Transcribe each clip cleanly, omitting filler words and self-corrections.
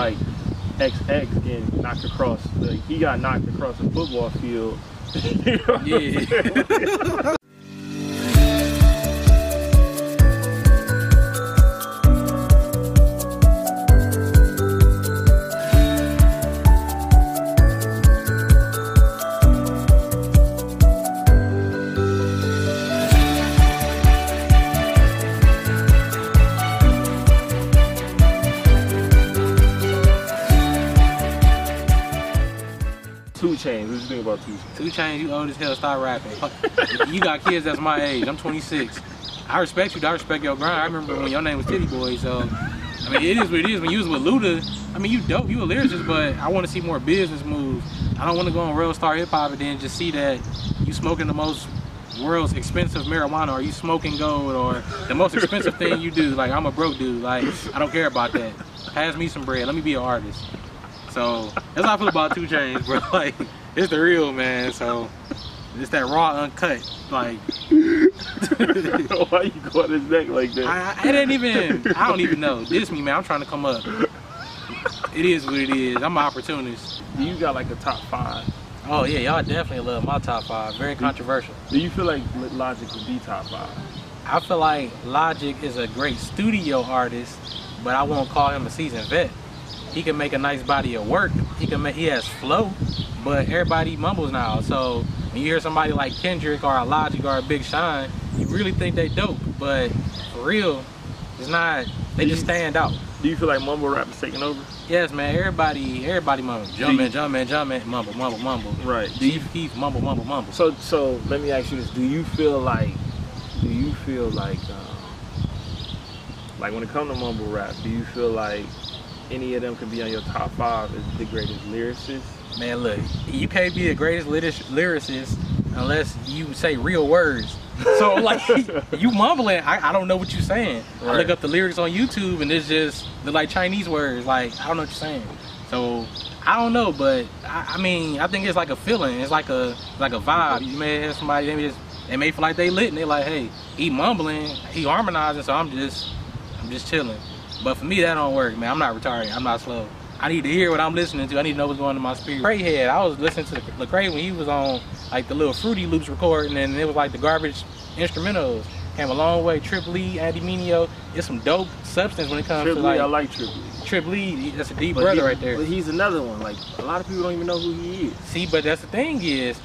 like XX getting knocked across, he got knocked across the football field. You know what I'm saying? 2 Chainz, what you think about 2 Chainz? 2 Chainz, you old as hell, stop rapping. You got kids that's my age, I'm 26. I respect you, I respect your grind. I remember when your name was Titty Boy, so, I mean, it is what it is. When you was with Luda, I mean, you dope, you a lyricist, but I want to see more business moves. I don't want to go on Real Star Hip Hop and then just see that you smoking the most world's expensive marijuana, or you smoking gold, or the most expensive thing you do. Like, I'm a broke dude, like, I don't care about that. Pass me some bread, let me be an artist. So, that's how I feel about 2 Chainz, bro. Like, it's the real, man, so. It's that raw, uncut, like. Why you go on his neck like that? I don't even know. Diss me, man, I'm trying to come up. It is what it is, I'm an opportunist. Do you got like a top 5? Oh yeah, y'all definitely love my top 5, very controversial. Do you feel like Logic would be top 5? I feel like Logic is a great studio artist, but I won't call him a seasoned vet. He can make a nice body of work. He has flow, but everybody mumbles now. So when you hear somebody like Kendrick or a Logic or a Big Sean, you really think they dope, but for real, it's not. They just stand out. Do you feel like mumble rap is taking over? Yes, man. Everybody mumble. Jumpin', mumble. Right. Keith, mumble. So let me ask you this: Do you feel like when it comes to mumble rap, do you feel like any of them could be on your top 5 as the greatest lyricists? Man, look, you can't be the greatest lyricist unless you say real words. So, like, you mumbling, I don't know what you're saying. Right. I look up the lyrics on YouTube and it's just, they're like Chinese words. Like, I don't know what you're saying. So, I don't know, but I mean, I think it's like a feeling. It's like a vibe. You may have somebody, they may feel like they lit and they're like, hey, he mumbling, he harmonizing, so I'm just chilling. But for me, that don't work, man. I'm not retarded. I'm not slow. I need to hear what I'm listening to. I need to know what's going on in my spirit. Lacrae head. I was listening to Lacrae when he was on like the little Fruity Loops recording, and it was like the garbage instrumentals. Came a long way. Triple E, Andy Mineo. It's some dope substance when it comes to like. I like Triple E. Triple E, that's a deep brother right there. But he's another one. Like, a lot of people don't even know who he is. See, but that's the thing is,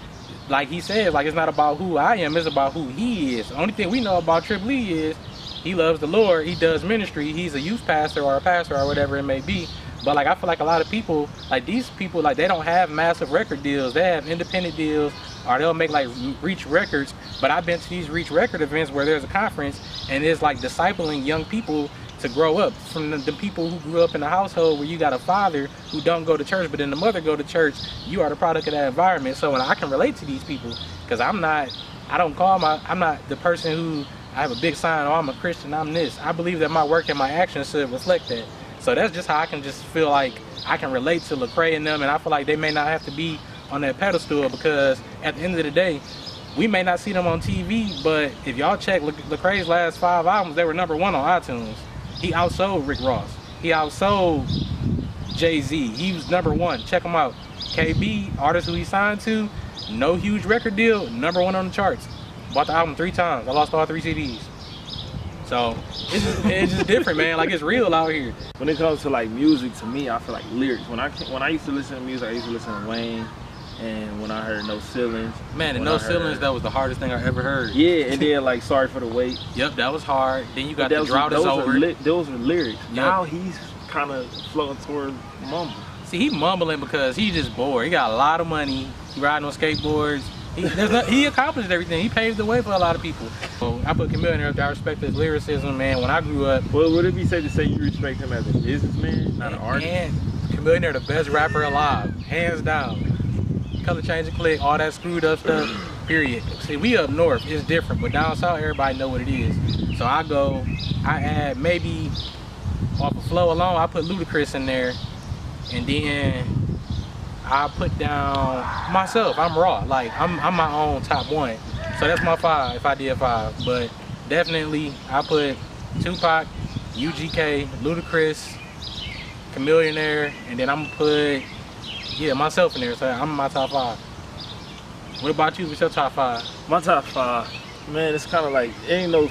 like he says, like, it's not about who I am, it's about who he is. The only thing we know about Triple E is he loves the Lord, he does ministry, he's a youth pastor or a pastor or whatever it may be. But like, I feel like a lot of people, like these people, like they don't have massive record deals, they have independent deals, or they'll make like Reach Records. But I've been to these Reach Record events where there's a conference and it's like discipling young people to grow up, from the people who grew up in a household where you got a father who don't go to church, but then the mother go to church. You are the product of that environment. So when I can relate to these people, because I'm not the person who, I have a big sign, oh, I'm a Christian, I'm this. I believe that my work and my actions should reflect that. So that's just how I can just feel like I can relate to Lacrae and them, and I feel like they may not have to be on that pedestal, because at the end of the day, we may not see them on TV, but if y'all check Lacrae's last 5 albums, they were #1 on iTunes. He outsold Rick Ross. He outsold Jay-Z. He was #1. Check him out. KB, artist who he signed to, no huge record deal, #1 on the charts. Bought the album 3 times. I lost all 3 CDs. So it's just different, man. Like, it's real out here. When it comes to like music, to me, I feel like lyrics. When I used to listen to music, I used to listen to Wayne, and when I heard No Ceilings. Man, and No Ceilings, that was the hardest thing I ever heard. Yeah, and then like Sorry for the Wait. Yep, that was hard. Then you got The Drought Is Over. Those were lyrics. Yep. Now he's kind of floating toward mumble. See, he mumbling because he's just bored. He got a lot of money. He riding on skateboards. He accomplished everything. He paved the way for a lot of people. So I put Chameleon there. I respect his lyricism, man. When I grew up, well, would it be safe to say you respect him as a businessman, not an artist? And Chameleon, the best rapper alive, hands down. Color Change and Click, all that screwed up stuff. Period. See, we up north, it's different, but down south, everybody know what it is. So I add maybe off of flow alone, I put Ludacris in there, and then I put down myself. I'm raw. Like, I'm my own top 1. So that's my 5 if I did 5. But definitely I put Tupac, UGK, Ludacris, Chameleonaire, and then I'm gonna put myself in there. So I'm in my top 5. What about you? What's your top 5? My top 5, man, it's kind of like ain't no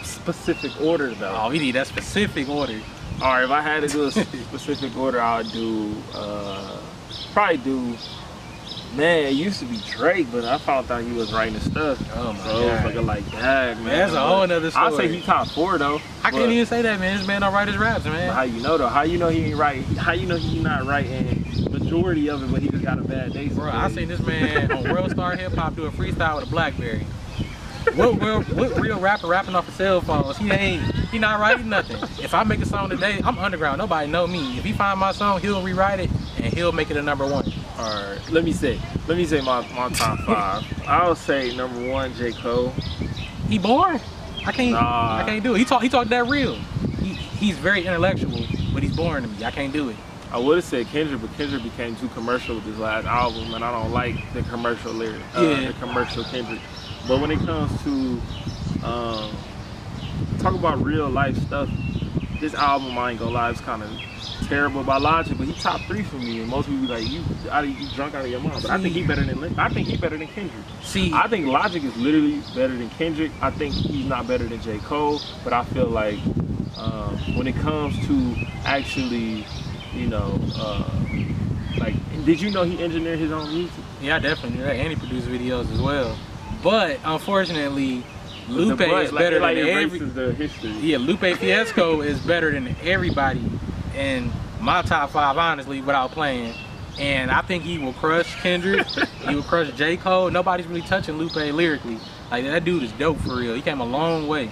specific order though. Oh, we need that specific order. All right, if I had to do a specific order, I would do probably do. Man, it used to be Drake, but I found out he was writing his stuff. Oh my so God. it was looking like that, man. That's a whole nother story. I'd say he top 4 though. I can't even say that, man. This man don't write his raps, man. How you know though? How you know he ain't right? How you know he not writing majority of it, but he just got a bad day? Bro, I seen this man on World Star Hip Hop do a freestyle with a BlackBerry. What real rapper rapping off a cell phone? He not writing nothing. If I make a song today, I'm underground. Nobody know me. If he find my song, he'll rewrite it and he'll make it a #1. All right, let me say my top 5. I'll say #1, J. Cole. He boring. I can't do it. He talk that real. He's very intellectual, but he's boring to me. I can't do it. I would have said Kendrick, but Kendrick became too commercial with his last album, and I don't like the commercial lyric, the commercial Kendrick. But when it comes to talk about real life stuff, this album, I ain't gonna lie, it's kind of terrible by Logic, but he top 3 for me. And most people be like, you drunk out of your mind. But I think he better than Kendrick. See, I think Logic is literally better than Kendrick. I think he's not better than J. Cole, but I feel like when it comes to actually, you know, like, did you know he engineered his own music? Yeah, I definitely knew that, and he produced videos as well. But unfortunately, Lupe is better than the history. Yeah, Lupe Fiasco is better than everybody in my top 5, honestly, without playing. And I think he will crush Kendrick. He will crush J. Cole. Nobody's really touching Lupe lyrically. Like, that dude is dope for real. He came a long way.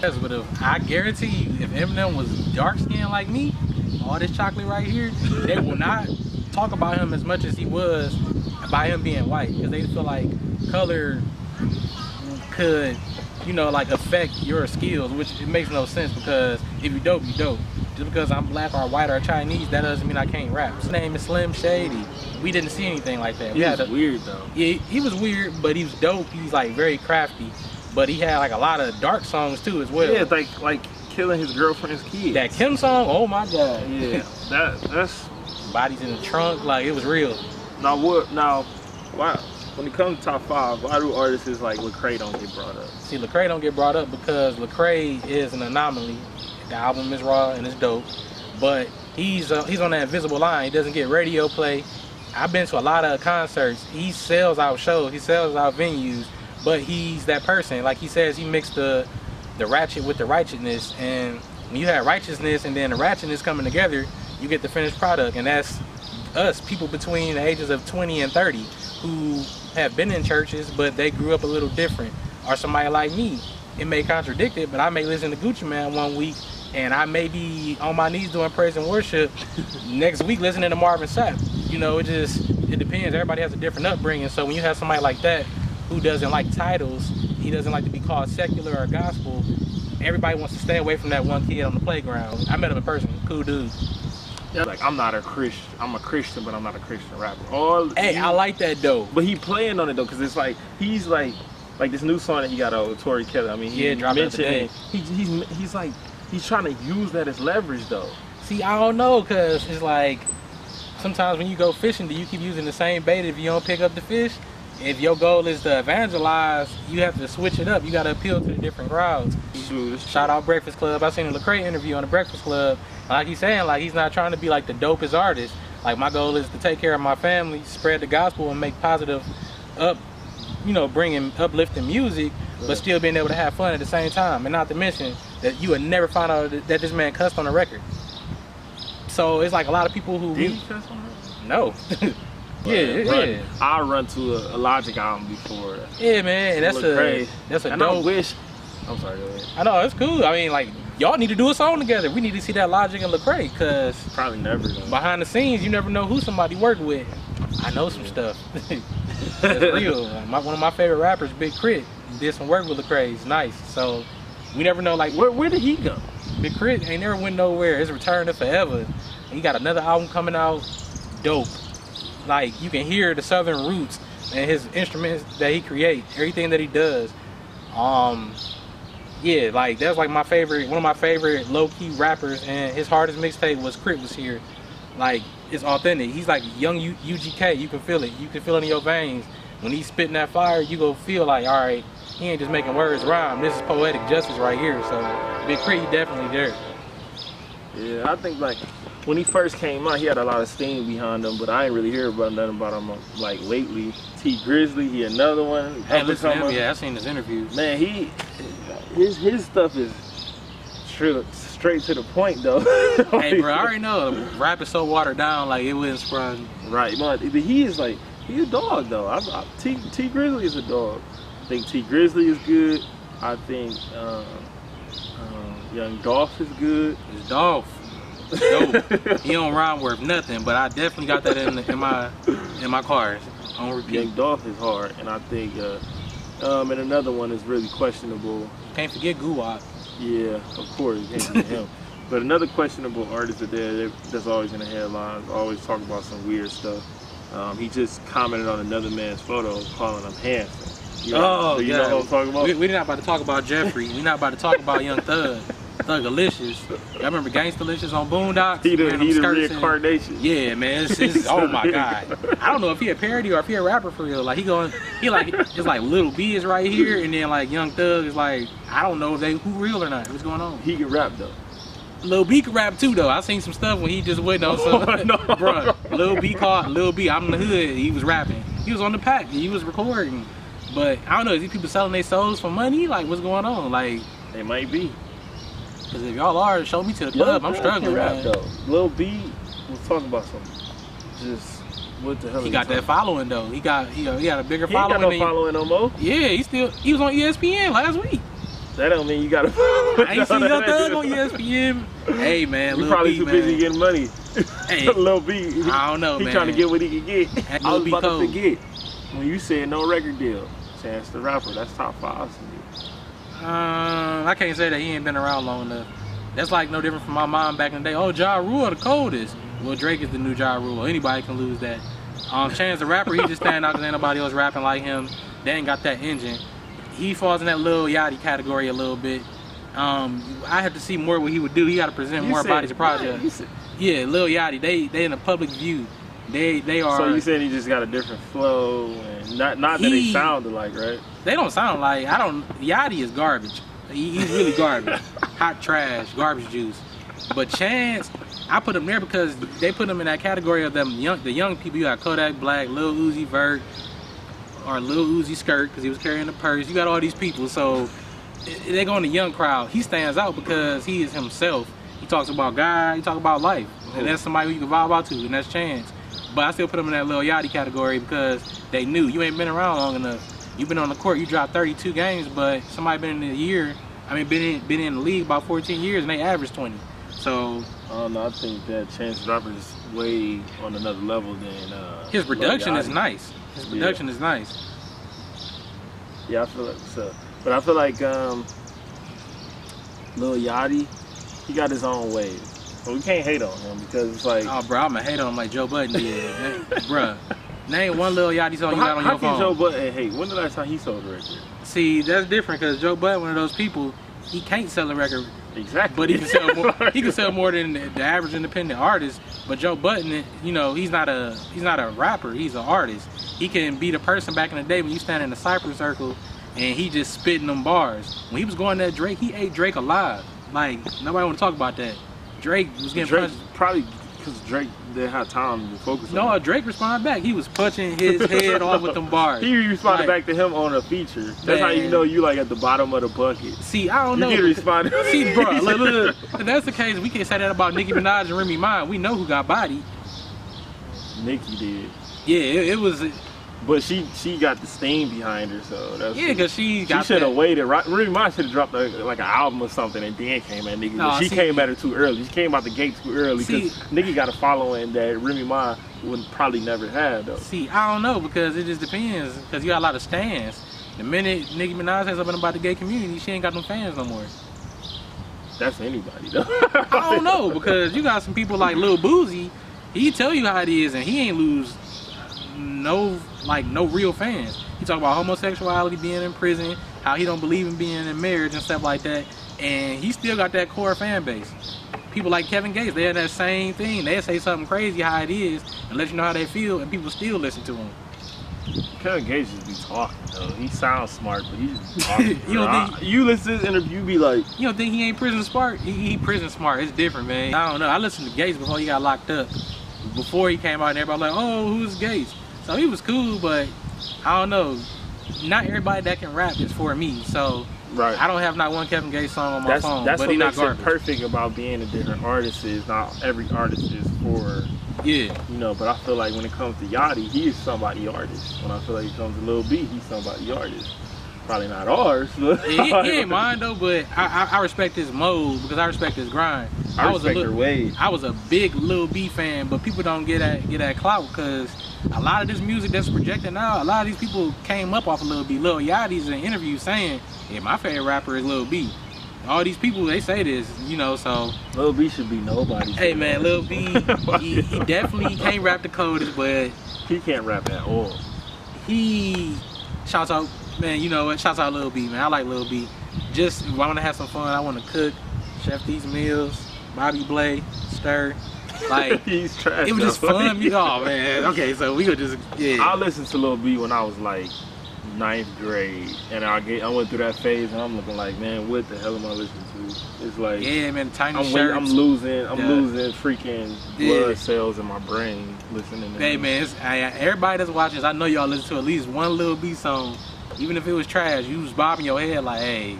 Yes, but I guarantee you, if Eminem was dark skinned like me, all this chocolate right here, they will not talk about him as much as he was by him being white, because they feel like color could, you know, like affect your skills, which it makes no sense, because if you dope, you dope. Just because I'm black or white or Chinese, that doesn't mean I can't rap. His name is Slim Shady. We didn't see anything like that. He was weird though. Yeah, he was weird, but he was dope. He's like very crafty, but he had like a lot of dark songs too as well. Yeah, like killing his girlfriend's kids. That Kim song, oh my God. Yeah, that's bodies in the trunk, like it was real. Now why? When it comes to top 5, why do artists like Lacrae don't get brought up? See, Lacrae don't get brought up because Lacrae is an anomaly. The album is raw and it's dope, but he's on that invisible line. He doesn't get radio play. I've been to a lot of concerts. He sells out shows. He sells out venues, but he's that person. Like he says, he mixed the ratchet with the righteousness, and when you have righteousness and then the ratchetness coming together, you get the finished product. And that's us, people between the ages of 20 and 30 who have been in churches, but they grew up a little different. Or somebody like me. It may contradict it, but I may listen to Gucci Mane one week, and I may be on my knees doing praise and worship next week listening to Marvin Sapp. You know, it depends. Everybody has a different upbringing. So when you have somebody like that who doesn't like titles, he doesn't like to be called secular or gospel, everybody wants to stay away from that one kid on the playground. I met him in person. Cool dude. Yeah, like, I'm not a Christian. I'm a Christian, but I'm not a Christian rapper. I like that though. But he playing on it though, because it's like he's like this new song that he got out with Tori Kelly. I mean, he mentioned it. He's trying to use that as leverage though. See, I don't know, because it's like sometimes when you go fishing, do you keep using the same bait if you don't pick up the fish? If your goal is to evangelize, you have to switch it up. You got to appeal to the different crowds. Shout out Breakfast Club. I seen a Lacrae interview on the Breakfast Club. Like he's saying, like he's not trying to be like the dopest artist. Like my goal is to take care of my family, spread the gospel, and make positive bringing uplifting music, but still being able to have fun at the same time. And not to mention that you would never find out that this man cussed on a record. So it's like a lot of people who... Did he cuss on it? No. Yeah. I'll run to a Logic album before. Yeah, man. That's a and dope... I wish... I'm sorry, go ahead. I know, it's cool. I mean, like, y'all need to do a song together. We need to see that Logic and Lacrae, because... Probably never, though. Behind the scenes, you never know who somebody worked with. I know some stuff. That's real. One of my favorite rappers, Big Crit, did some work with Lacrae. It's nice. So we never know, like, where did he go? Big Crit ain't never went nowhere. His return to forever. And he got another album coming out. Dope. Like, you can hear the southern roots and his instruments that he creates, everything that he does. Yeah, like that's like my favorite, one of my favorite low-key rappers, and his hardest mixtape was Crit Was Here. Like, it's authentic. He's like young UGK. You can feel it. You can feel it in your veins. When he's spitting that fire, you go feel like, all right, he ain't just making words rhyme. This is poetic justice right here. So Big Crit, he definitely there. Yeah, I think like when he first came out, he had a lot of steam behind him, but I ain't really hear about nothing about him like lately. T Grizzly, he another one. Hey, listen to him. Yeah, I seen his interviews. Man, his stuff is straight to the point though. Hey, bro, I already know rap is so watered down, like it wouldn't surprise me. Right, but he is like, he a dog though. T Grizzly is a dog. I think T Grizzly is good. I think Young Dolph is good. It's Dolph. Dope. He don't rhyme worth nothing, but I definitely got that in my cars on repeat. Young Dolph is hard, and I think and another one is really questionable. Can't forget Guwap. Yeah, of course, you can't forget him. But another questionable artist that's always in the headlines, always talking about some weird stuff. He just commented on another man's photo, calling him handsome. You know what I'm talking about? We're not about to talk about Jeffrey. We're not about to talk about Young Thug. Thug-alicious. Y'all remember Gangsta-licious on Boondocks? He the reincarnation. Yeah, man. It's oh my God. I don't know if he a parody or if he a rapper for real. Like it's like Lil B is right here, and then like Young Thug is like, I don't know if who real or not. What's going on? He can rap though. Lil B can rap too though. I seen some stuff when he just went on some. Bruh, Lil B called Lil B. I'm in the hood. He was rapping. He was on the pack. He was recording. But I don't know. Is these people selling their souls for money? Like, what's going on? Like, they might be. Because if y'all are, show me to the club. I'm struggling, man. Though. Lil B was talking about something. Just what the hell? He got that following though. He got a bigger following. He ain't got no following no more. Yeah, he was on ESPN last week. That don't mean you got to follow. I ain't seen Young Thug on ESPN. Hey man, Lil probably too busy getting money. Hey, Lil B. I don't know, he man. Trying to get what he can get. I was about to forget when you said no record deal. Chance the Rapper, that's top 5 to me. I can't say that he ain't been around long enough. That's like no different from my mom back in the day. Oh, Ja Rule the coldest. Well, Drake is the new Ja Rule. Anybody can lose that. Chance the Rapper, he just stand out because ain't nobody else rapping like him. They ain't got that engine. He falls in that Lil Yachty category a little bit. I have to see more what he would do. He got to present more bodies of projects. Yeah, Lil Yachty, they in the public view. They are. So you saying he just got a different flow, and not that they sound alike, right? They don't sound like. Yachty is garbage. He's really garbage. Hot trash, garbage juice. But Chance, I put him there because they put him in that category of the young people. You got Kodak Black, Lil Uzi Vert, or Lil Uzi Skirt because he was carrying a purse. You got all these people, so they go in the young crowd. He stands out because he is himself. He talks about God. He talks about life, and that's somebody who you can vibe out to, and that's Chance. But I still put him in that Lil Yachty category because they knew you ain't been around long enough. You've been on the court, you dropped 32 games, but somebody been in the year, been in the league about 14 years and they average 20. So I don't know, I think that Chance the Rapper is way on another level than his production is nice. His production is nice. Yeah, I feel like so. But I feel like Lil Yachty, he got his own wave. But we can't hate on him because it's like, oh bro, I'm gonna hate on him like Joe Budden did. Bruh. Name one Lil Yachty song you got on your phone. How can Joe Budden hate? When the last time he sold a record? See, that's different because Joe Budden, one of those people, he can't sell a record. Exactly. But he can sell more. He can sell more than the average independent artist. But Joe Budden, you know, he's not a rapper. He's an artist. He can be the person back in the day when you stand in the Cypress Circle and he just spitting them bars. When he was going at Drake, he ate Drake alive. Like nobody want to talk about that. Drake was getting punched. Probably because Drake didn't have time to focus on it. No, Drake responded back. He was punching his head off with them bars. He responded back to him on a feature. That's how you know you like at the bottom of the bucket. See, I don't know. You get responded. See, bro, look. If that's the case, we can't say that about Nicki Minaj and Remy Ma. We know who got bodied. Nicki did. Yeah, it was. But she got the steam behind her, so that's because she should have waited. Remy Ma should have dropped like an album or something and then came at Nicki. No, she came at her too early. She came out the gate too early because Nicki got a following that Remy Ma would probably never have though. See, I don't know because it just depends because you got a lot of stands. The minute Nicki Minaj says something about the gay community, she ain't got no fans no more. That's anybody though. I don't know because you got some people like Lil Boozy. He tell you how it is and he ain't lose no real fans. He talk about homosexuality, being in prison, how he don't believe in being in marriage and stuff like that, and he still got that core fan base. People like Kevin Gates, they have that same thing. They say something crazy how it is and let you know how they feel, and people still listen to him. Kevin Gates just be talking though. He sounds smart, but he's just talking. You listen to this interview, you be like, you don't think he ain't prison smart? He prison smart. It's different, man. I don't know. I listened to Gates before he got locked up. Before he came out, and everybody was like, oh, who's Gates? So he was cool, but I don't know. Not everybody that can rap is for me. So I don't have not one Kevin Gates song on my phone. That's but what he makes not it perfect about being a different artist is not every artist is for. Yeah. You know, but I feel like when it comes to Yachty, he is somebody artist. When I feel like it comes to Lil B, he's somebody artist. Probably not ours. He ain't mine though, but I respect his mode because I respect his grind. I respect their ways. I was a big Lil B fan, but people don't get that clout because a lot of this music that's projected now, a lot of these people came up off of Lil B. Lil Yachty's in an interview saying, yeah, my favorite rapper is Lil B. All these people, they say this, you know, so. Lil B should be nobody. Hey, man, Lil B, he definitely can't rap the coldest, but. He can't rap at all. He, shouts out, man, you know what, shouts out Lil B, man. I like Lil B. Just, I want to have some fun. I want to cook, chef these meals, Bobby Blay, stir. Like, he's trash. It was just fun. Oh, man. Okay, so we could just, yeah. I listened to Lil B when I was like 9th grade, and I went through that phase, and I'm looking like, man, what the hell am I listening to? It's like, yeah, man, tiny shirts. I'm losing freaking blood cells in my brain listening to hey, man, everybody that's watching this, I know y'all listen to at least one Lil B song, even if it was trash. You was bobbing your head like, hey,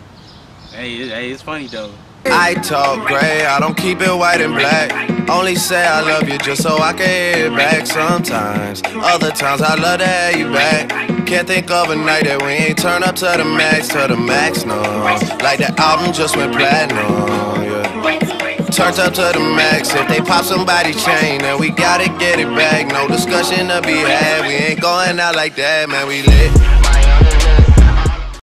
it's funny though. I talk gray, I don't keep it white and black. Only say I love you just so I can hear it back sometimes. Other times I love to have you back. Can't think of a night that we ain't turn up to the max, no. Like the album just went platinum, yeah. Turned up to the max, if they pop somebody's chain, then we gotta get it back. No discussion to be had, we ain't going out like that, man, we lit.